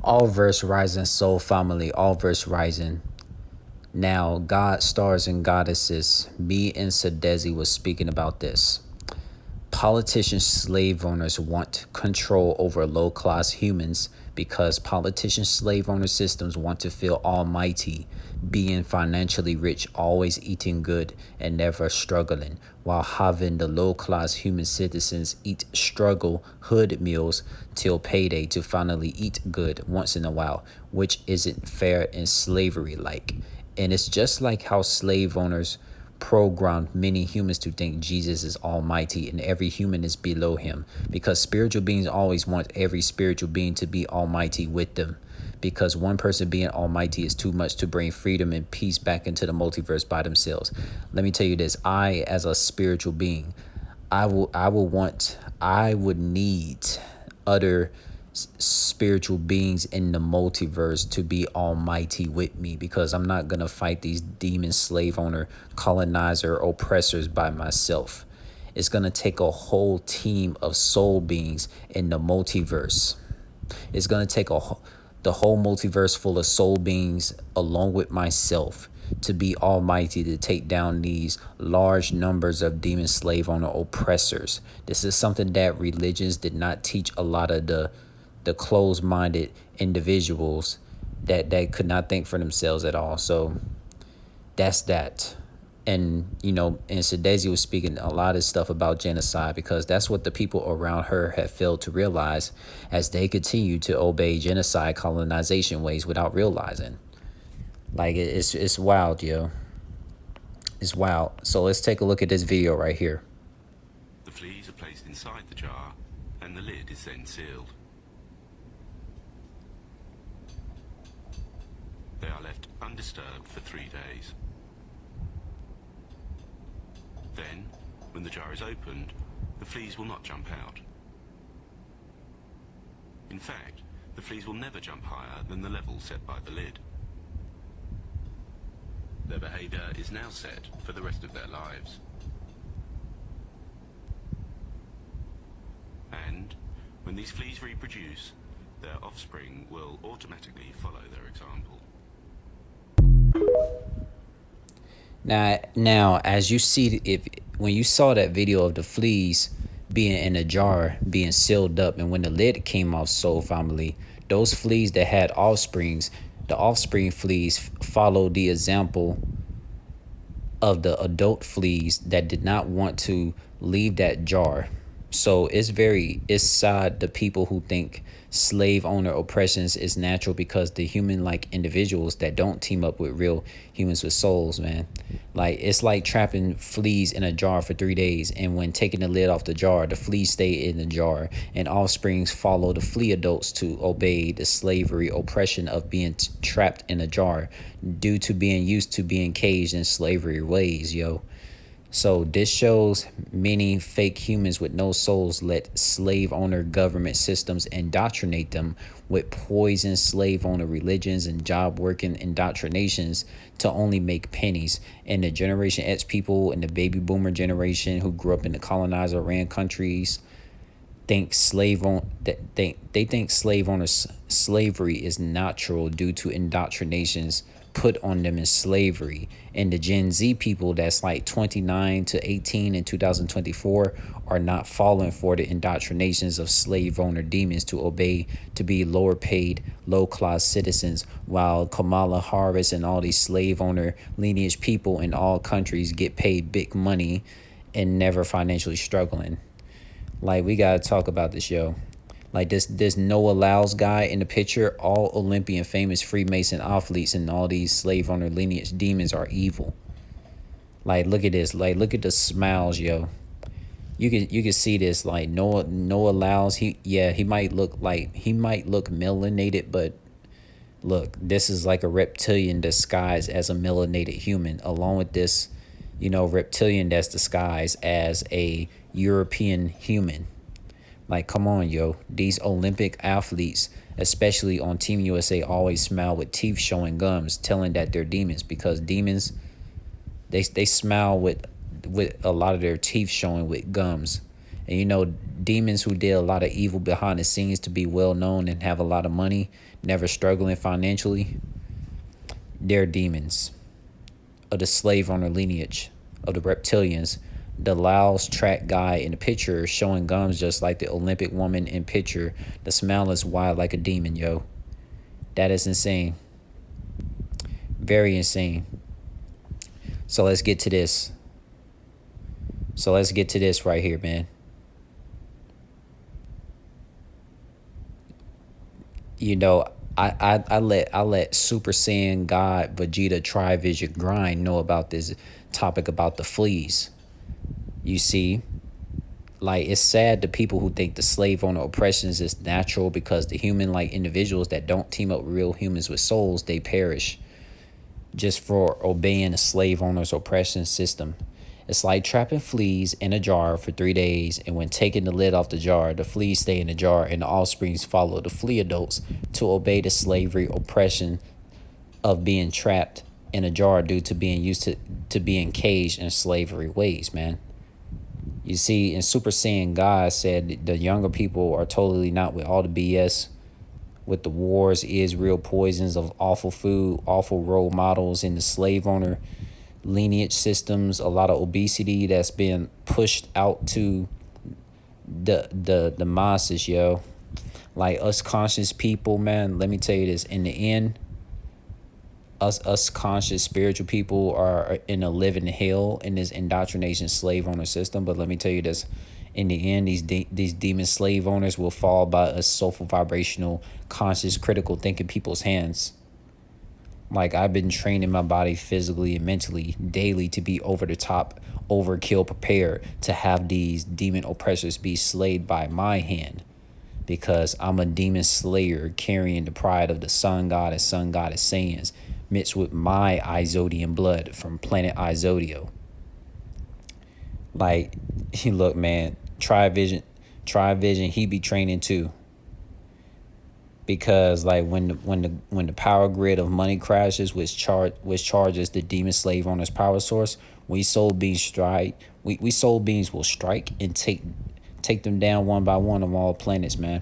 All verse rising, soul family, all verse rising. Now, God, stars, and goddesses, me and Sadezi was speaking about this. Politicians, slave owners want control over low class humans because politician slave owner systems want to feel almighty, being financially rich, always eating good, and never struggling, while having the low class human citizens eat struggle hood meals till payday to finally eat good once in a while, which isn't fair and slavery like. And it's just like how slave owners programmed many humans to think Jesus is almighty and every human is below him, because spiritual beings always want every spiritual being to be almighty with them, because one person being almighty is too much to bring freedom and peace back into the multiverse by themselves. Let me tell you this, I as a spiritual being, I would need other spiritual beings in the multiverse to be almighty with me, because I'm not gonna fight these demon slave owner colonizer oppressors by myself. It's gonna take a whole team of soul beings in the multiverse. It's gonna take the whole multiverse full of soul beings along with myself to be almighty to take down these large numbers of demon slave owner oppressors. This is something that religions did not teach a lot of the closed-minded individuals that could not think for themselves at all. So that's that. And and Sadezi was speaking a lot of stuff about genocide, because that's what the people around her have failed to realize as they continue to obey genocide colonization ways without realizing. Like, it's wild, yo. It's wild. So let's take a look at this video right here. The fleas are placed inside the jar and the lid is then sealed. They are left undisturbed for 3 days. Then, when the jar is opened, the fleas will not jump out. In fact, the fleas will never jump higher than the level set by the lid. Their behavior is now set for the rest of their lives. And, when these fleas reproduce, their offspring will automatically follow their example. Now, as you see, when you saw that video of the fleas being in a jar, being sealed up, and when the lid came off, soul family, those fleas that had offsprings, the offspring fleas followed the example of the adult fleas that did not want to leave that jar. So it's sad the people who think slave owner oppressions is natural, because the human like individuals that don't team up with real humans with souls, man. Like, it's like trapping fleas in a jar for 3 days, and when taking the lid off the jar, the fleas stay in the jar, and offsprings follow the flea adults to obey the slavery oppression of being trapped in a jar due to being used to being caged in slavery ways, yo. So this shows many fake humans with no souls let slave owner government systems indoctrinate them with poison slave owner religions and job working indoctrinations to only make pennies. And the Generation X people and the baby boomer generation who grew up in the colonizer ran countries think they think slave owners slavery is natural due to indoctrinations put on them in slavery. And the Gen Z people that's like 29 to 18 in 2024 are not falling for the indoctrinations of slave owner demons to obey to be lower paid, low class citizens, while Kamala Harris and all these slave owner lineage people in all countries get paid big money and never financially struggling. Like, we gotta talk about this, yo. Like, this Noah Lyles guy in the picture, all Olympian famous Freemason athletes and all these slave owner lineage demons are evil. Like, look at this. Like, look at the smiles, yo. You can see this. Like, Noah Lyles, he might look melanated, but look, this is like a reptilian disguised as a melanated human, along with this, reptilian that's disguised as a European human. Like, come on, yo. These Olympic athletes, especially on Team USA, always smile with teeth showing gums, telling that they're demons, because demons, they smile with a lot of their teeth showing with gums. And demons who did a lot of evil behind the scenes to be well known and have a lot of money, never struggling financially, they're demons of the slave owner lineage of the reptilians. The Laos track guy in the picture showing gums just like the Olympic woman in picture. The smile is wide like a demon, yo. That is insane. Very insane. So let's get to this. Right here, man. You know, I let Super Saiyan God Vegeta Trivision Grind know about this topic about the fleas. You see, like it's sad to people who think the slave owner oppressions is natural because the human like individuals that don't team up with real humans with souls, they perish just for obeying a slave owner's oppression system. It's like trapping fleas in a jar for 3 days, and when taking the lid off the jar, the fleas stay in the jar and the offsprings follow the flea adults to obey the slavery oppression of being trapped in a jar due to being used to being caged in slavery ways, man. You see, and Super Saiyan God said the younger people are totally not with all the BS with the wars, is real poisons of awful food, awful role models in the slave owner lineage systems, a lot of obesity that's been pushed out to the masses, yo. Like us conscious people, man, let me tell you this. In the end, us conscious spiritual people are in a living hell in this indoctrination slave owner system. But let me tell you this. In the end, these demon slave owners will fall by us soulful vibrational conscious critical thinking people's hands. Like I've been training my body physically and mentally daily to be over the top, overkill prepared to have these demon oppressors be slayed by my hand. Because I'm a demon slayer carrying the pride of the sun god and sun goddess Saiyans mixed with my Izodian blood from planet Izodio. Like, look, man, try vision, he be training too. Because like when the power grid of money crashes, which charges the demon slave owner's power source, we soul beings will strike and take them down one by one of all planets, man.